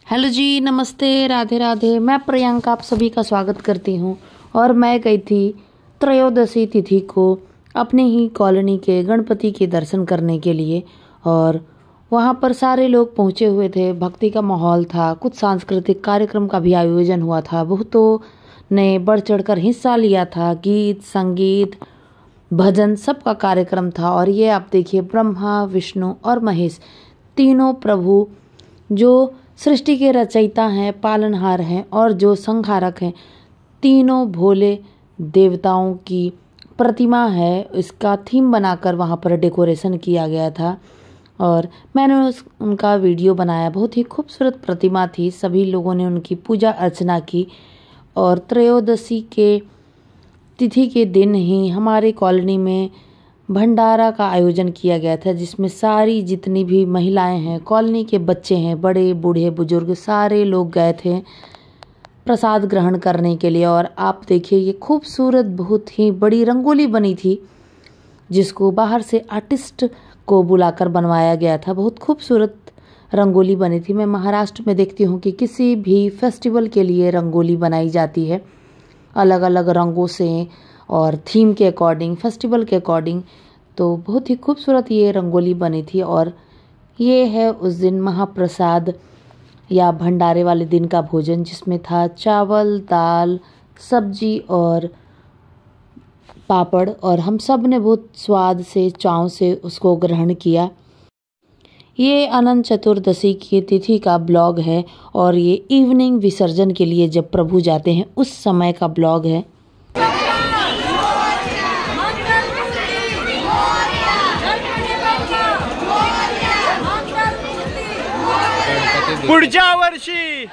Hello जी, नमस्ते, राधे राधे। मैं प्रियंका आप सभी का स्वागत करती हूँ। और मैं गई थी त्रयोदशी तिथि को अपने ही कॉलोनी के गणपति के दर्शन करने के लिए। और वहाँ पर सारे लोग पहुँचे हुए थे, भक्ति का माहौल था, कुछ सांस्कृतिक कार्यक्रम का भी आयोजन हुआ था। बहुतों ने बढ़ चढ़कर हिस्सा लिया था, गीत संगीत भजन सबका कार्यक्रम था। और ये आप देखिए, ब्रह्मा विष्णु और महेश तीनों प्रभु जो सृष्टि के रचयिता हैं, पालनहार हैं और जो संहारक हैं, तीनों भोले देवताओं की प्रतिमा है। इसका थीम बनाकर वहाँ पर डेकोरेशन किया गया था और मैंने उनका वीडियो बनाया। बहुत ही खूबसूरत प्रतिमा थी। सभी लोगों ने उनकी पूजा अर्चना की। और त्रयोदशी के तिथि के दिन ही हमारे कॉलोनी में भंडारा का आयोजन किया गया था, जिसमें सारी जितनी भी महिलाएं हैं, कॉलोनी के बच्चे हैं, बड़े बूढ़े बुजुर्ग सारे लोग गए थे प्रसाद ग्रहण करने के लिए। और आप देखिए, ये खूबसूरत बहुत ही बड़ी रंगोली बनी थी, जिसको बाहर से आर्टिस्ट को बुलाकर बनवाया गया था। बहुत खूबसूरत रंगोली बनी थी। मैं महाराष्ट्र में देखती हूँ कि किसी भी फेस्टिवल के लिए रंगोली बनाई जाती है अलग अलग रंगों से और थीम के अकॉर्डिंग, फेस्टिवल के अकॉर्डिंग। तो बहुत ही खूबसूरत ये रंगोली बनी थी। और ये है उस दिन महाप्रसाद या भंडारे वाले दिन का भोजन, जिसमें था चावल, दाल, सब्जी और पापड़। और हम सब ने बहुत स्वाद से, चाव से उसको ग्रहण किया। ये अनंत चतुर्दशी की तिथि का ब्लॉग है और ये इवनिंग विसर्जन के लिए जब प्रभु जाते हैं उस समय का ब्लॉग है। पुढच्या वर्षी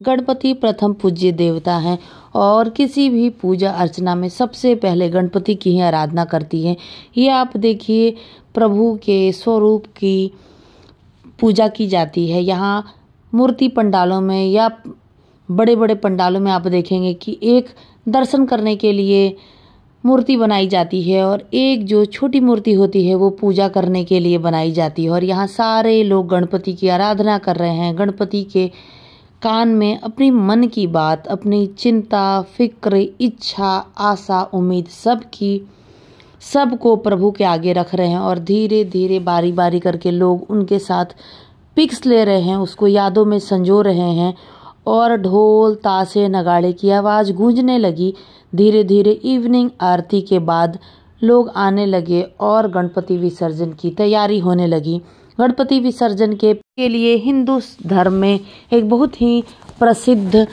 गणपति प्रथम पूज्य देवता हैं और किसी भी पूजा अर्चना में सबसे पहले गणपति की ही आराधना करती है। ये आप देखिए, प्रभु के स्वरूप की पूजा की जाती है। यहाँ मूर्ति पंडालों में या बड़े बड़े पंडालों में आप देखेंगे कि एक दर्शन करने के लिए मूर्ति बनाई जाती है और एक जो छोटी मूर्ति होती है वो पूजा करने के लिए बनाई जाती है। और यहाँ सारे लोग गणपति की आराधना कर रहे हैं। गणपति के कान में अपनी मन की बात, अपनी चिंता, फिक्र, इच्छा, आशा, उम्मीद सबको प्रभु के आगे रख रहे हैं। और धीरे धीरे बारी बारी करके लोग उनके साथ पिक्स ले रहे हैं, उसको यादों में संजो रहे हैं। और ढोल ताशे नगाड़े की आवाज़ गूंजने लगी। धीरे धीरे इवनिंग आरती के बाद लोग आने लगे और गणपति विसर्जन की तैयारी होने लगी। गणपति विसर्जन के लिए हिंदू धर्म में एक बहुत ही प्रसिद्ध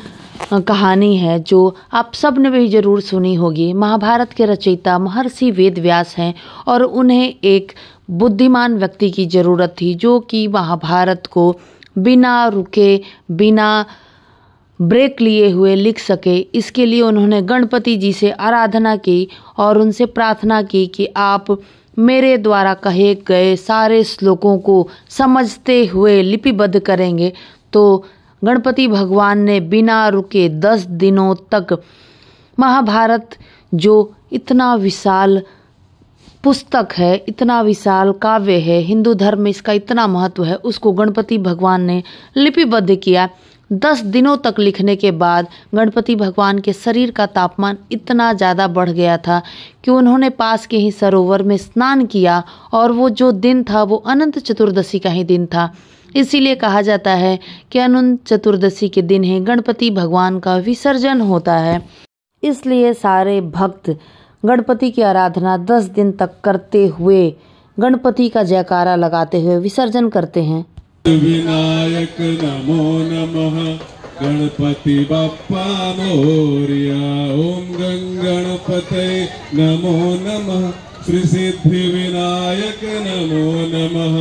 कहानी है जो आप सब ने भी जरूर सुनी होगी। महाभारत के रचयिता महर्षि वेदव्यास हैं और उन्हें एक बुद्धिमान व्यक्ति की ज़रूरत थी जो कि महाभारत को बिना रुके, बिना ब्रेक लिए हुए लिख सके। इसके लिए उन्होंने गणपति जी से आराधना की और उनसे प्रार्थना की कि आप मेरे द्वारा कहे गए सारे श्लोकों को समझते हुए लिपिबद्ध करेंगे। तो गणपति भगवान ने बिना रुके 10 दिनों तक महाभारत, जो इतना विशाल पुस्तक है, इतना विशाल काव्य है, हिंदू धर्म में इसका इतना महत्व है, उसको गणपति भगवान ने लिपिबद्ध किया। 10 दिनों तक लिखने के बाद गणपति भगवान के शरीर का तापमान इतना ज़्यादा बढ़ गया था कि उन्होंने पास के ही सरोवर में स्नान किया। और वो जो दिन था वो अनंत चतुर्दशी का ही दिन था। इसीलिए कहा जाता है कि अनंत चतुर्दशी के दिन ही गणपति भगवान का विसर्जन होता है। इसलिए सारे भक्त गणपति की आराधना 10 दिन तक करते हुए, गणपति का जयकारा लगाते हुए विसर्जन करते हैं। विनायक नमो नमः, गणपति बप्पा मोरया। ओम गणपते नमो नमः, श्री सिद्धि विनायक नमो नमः,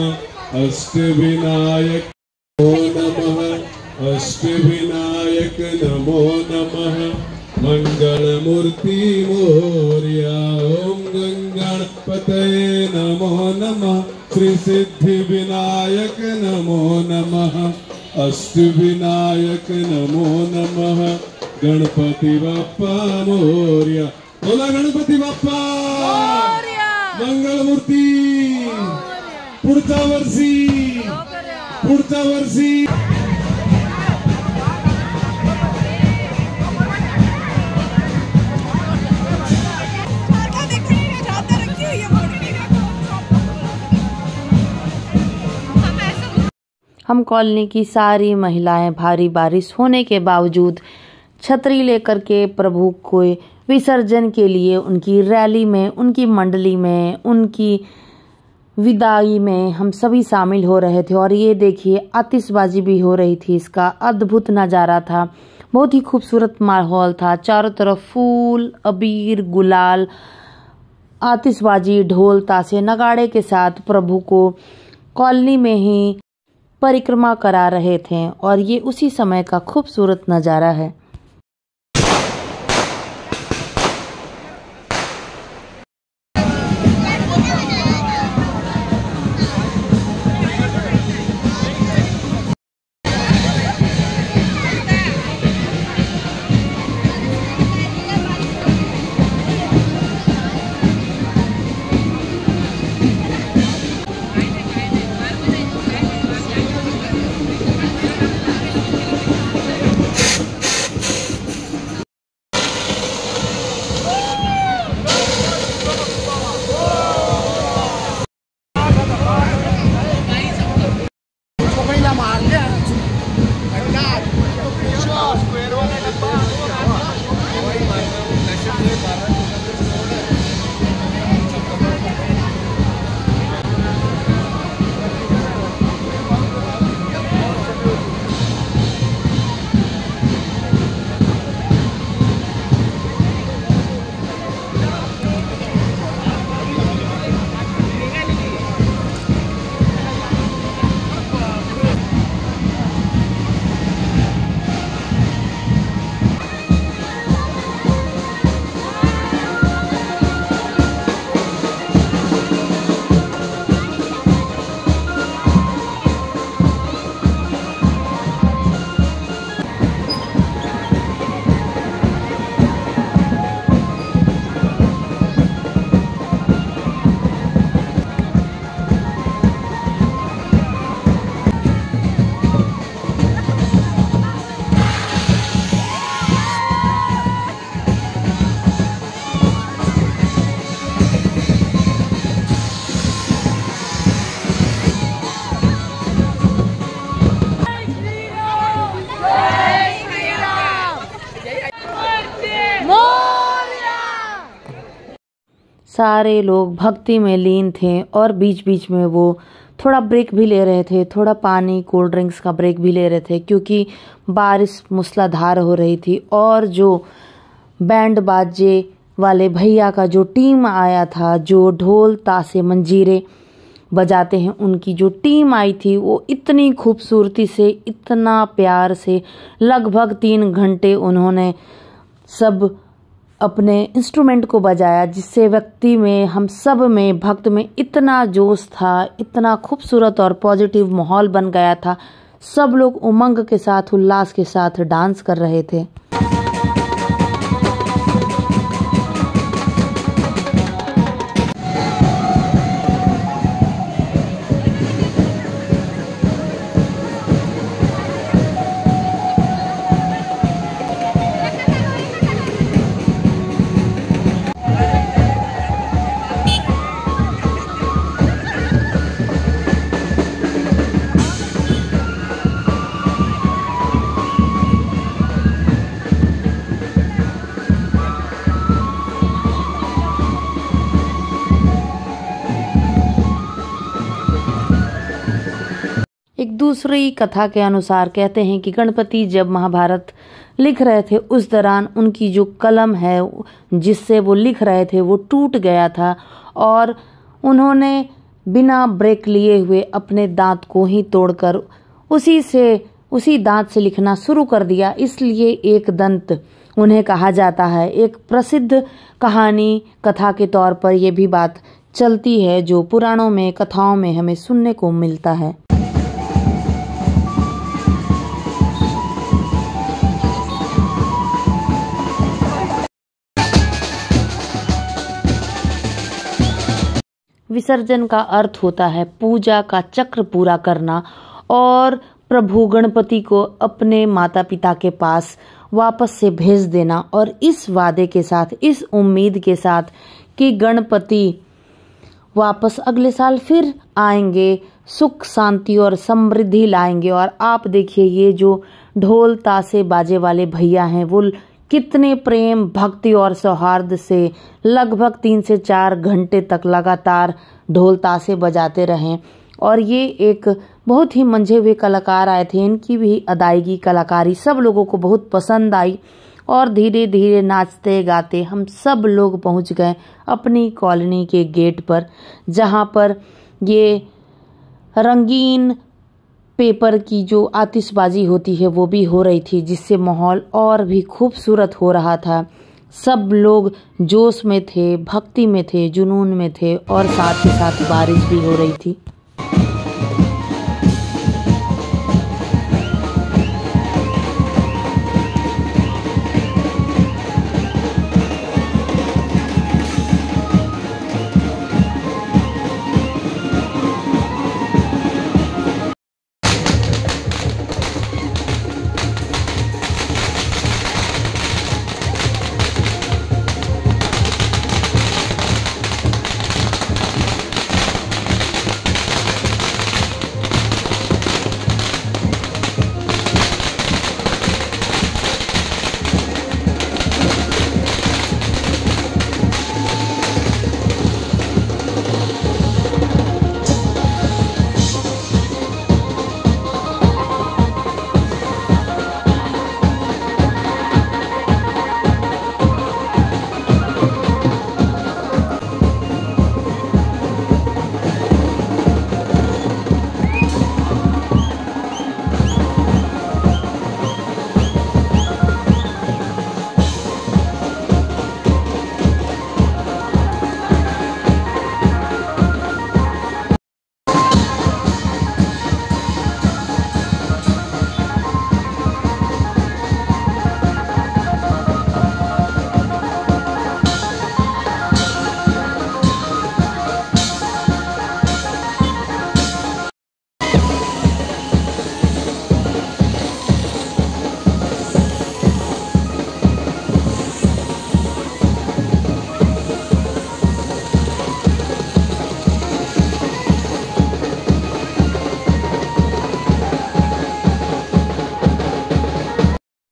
अष्ट विनायक नमो नमः, अष्ट विनायक नमो नमः, मंगलमूर्ति मोरया। ओम गणपते नमो नमः, श्री सिद्धि विनायक नमो नमः, अष्ट विनायक नमो नमः, गणपति बप्पा मोरया। बोला गणपति बप्पा मोरया, मंगलमूर्ती। पुढच्या वर्षी हम कॉलोनी की सारी महिलाएं भारी बारिश होने के बावजूद छतरी लेकर के प्रभु को विसर्जन के लिए उनकी रैली में, उनकी मंडली में, उनकी विदाई में हम सभी शामिल हो रहे थे। और ये देखिए आतिशबाजी भी हो रही थी। इसका अद्भुत नज़ारा था, बहुत ही खूबसूरत माहौल था। चारों तरफ फूल, अबीर, गुलाल, आतिशबाजी, ढोल, ताशे, नगाड़े के साथ प्रभु को कॉलोनी में ही परिक्रमा करा रहे थे। और ये उसी समय का खूबसूरत नज़ारा है। सारे लोग भक्ति में लीन थे और बीच बीच में वो थोड़ा ब्रेक भी ले रहे थे, थोड़ा पानी, कोल्ड ड्रिंक्स का ब्रेक भी ले रहे थे, क्योंकि बारिश मूसलाधार हो रही थी। और जो बैंड बाजे वाले भैया का जो टीम आया था, जो ढोल, ताशे, मंजीरे बजाते हैं, उनकी जो टीम आई थी, वो इतनी खूबसूरती से, इतना प्यार से लगभग 3 घंटे उन्होंने सब अपने इंस्ट्रूमेंट को बजाया, जिससे व्यक्ति में, हम सब में, भक्त में इतना जोश था, इतना खूबसूरत और पॉजिटिव माहौल बन गया था। सब लोग उमंग के साथ, उल्लास के साथ डांस कर रहे थे। एक दूसरी कथा के अनुसार कहते हैं कि गणपति जब महाभारत लिख रहे थे, उस दौरान उनकी जो कलम है जिससे वो लिख रहे थे, वो टूट गया था और उन्होंने बिना ब्रेक लिए हुए अपने दांत को ही तोड़कर उसी दांत से लिखना शुरू कर दिया। इसलिए एक दंत उन्हें कहा जाता है। एक प्रसिद्ध कहानी, कथा के तौर पर यह भी बात चलती है, जो पुराणों में, कथाओं में हमें सुनने को मिलता है। विसर्जन का अर्थ होता है पूजा का चक्र पूरा करना और प्रभु गणपति को अपने माता पिता के पास वापस से भेज देना, और इस वादे के साथ, इस उम्मीद के साथ कि गणपति वापस अगले साल फिर आएंगे, सुख शांति और समृद्धि लाएंगे। और आप देखिए ये जो ढोल ताशे बाजे वाले भैया हैं वो कितने प्रेम भक्ति और सौहार्द से लगभग 3 से 4 घंटे तक लगातार ढोल ताशे बजाते रहे। और ये एक बहुत ही मंझे हुए कलाकार आए थे, इनकी भी अदायगी कलाकारी सब लोगों को बहुत पसंद आई। और धीरे धीरे नाचते गाते हम सब लोग पहुंच गए अपनी कॉलोनी के गेट पर, जहां पर ये रंगीन पेपर की जो आतिशबाजी होती है वो भी हो रही थी, जिससे माहौल और भी खूबसूरत हो रहा था। सब लोग जोश में थे, भक्ति में थे, जुनून में थे और साथ ही साथ बारिश भी हो रही थी।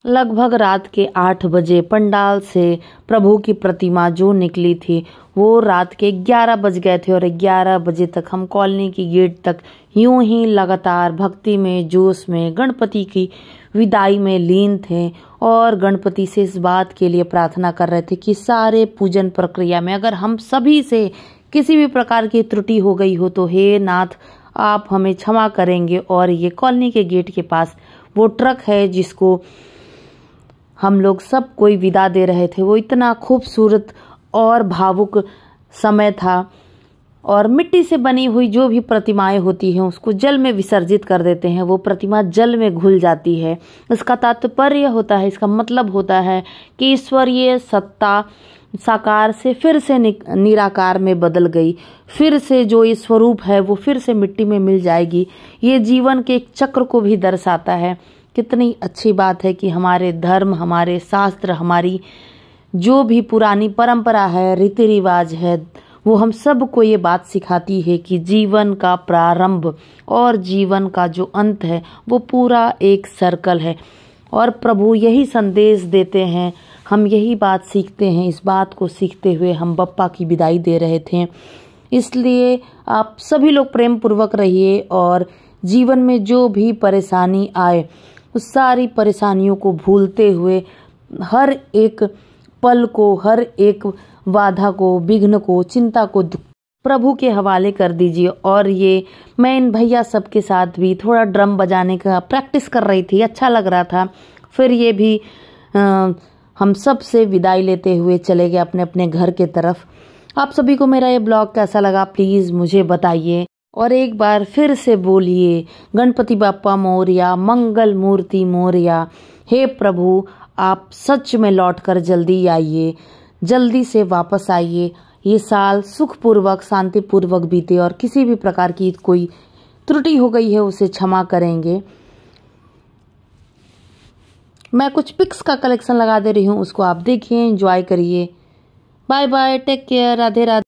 लगभग रात के 8 बजे पंडाल से प्रभु की प्रतिमा जो निकली थी वो रात के 11 बज गए थे। और 11 बजे तक हम कॉलोनी की गेट तक यूं ही लगातार भक्ति में, जोश में, गणपति की विदाई में लीन थे। और गणपति से इस बात के लिए प्रार्थना कर रहे थे कि सारे पूजन प्रक्रिया में अगर हम सभी से किसी भी प्रकार की त्रुटि हो गई हो तो हे नाथ आप हमें क्षमा करेंगे। और ये कॉलोनी के गेट के पास वो ट्रक है जिसको हम लोग सब कोई विदा दे रहे थे। वो इतना खूबसूरत और भावुक समय था। और मिट्टी से बनी हुई जो भी प्रतिमाएं होती हैं उसको जल में विसर्जित कर देते हैं, वो प्रतिमा जल में घुल जाती है। इसका तात्पर्य होता है, इसका मतलब होता है कि ईश्वरीय सत्ता साकार से फिर से निराकार में बदल गई, फिर से जो ये स्वरूप है वो फिर से मिट्टी में मिल जाएगी। ये जीवन के एक चक्र को भी दर्शाता है। कितनी अच्छी बात है कि हमारे धर्म, हमारे शास्त्र, हमारी जो भी पुरानी परंपरा है, रीति रिवाज है, वो हम सब को ये बात सिखाती है कि जीवन का प्रारंभ और जीवन का जो अंत है वो पूरा एक सर्कल है। और प्रभु यही संदेश देते हैं, हम यही बात सीखते हैं। इस बात को सीखते हुए हम बप्पा की विदाई दे रहे थे। इसलिए आप सभी लोग प्रेम पूर्वक रहिए और जीवन में जो भी परेशानी आए उस सारी परेशानियों को भूलते हुए हर एक पल को, हर एक बाधा को, विघ्न को, चिंता को प्रभु के हवाले कर दीजिए। और ये मैं इन भैया सबके साथ भी थोड़ा ड्रम बजाने का प्रैक्टिस कर रही थी, अच्छा लग रहा था। फिर ये भी हम सब से विदाई लेते हुए चले गए अपने अपने घर के तरफ। आप सभी को मेरा ये ब्लॉग कैसा लगा प्लीज़ मुझे बताइए। और एक बार फिर से बोलिए गणपति बाप्पा मोरया, मंगल मूर्ति मोरया। हे प्रभु आप सच में लौटकर जल्दी आइए, जल्दी से वापस आइए। ये साल सुखपूर्वक, शांतिपूर्वक बीते और किसी भी प्रकार की कोई त्रुटि हो गई है उसे क्षमा करेंगे। मैं कुछ पिक्स का कलेक्शन लगा दे रही हूँ, उसको आप देखिए, एंजॉय करिए। Bye bye, take care, Radhe Radhe.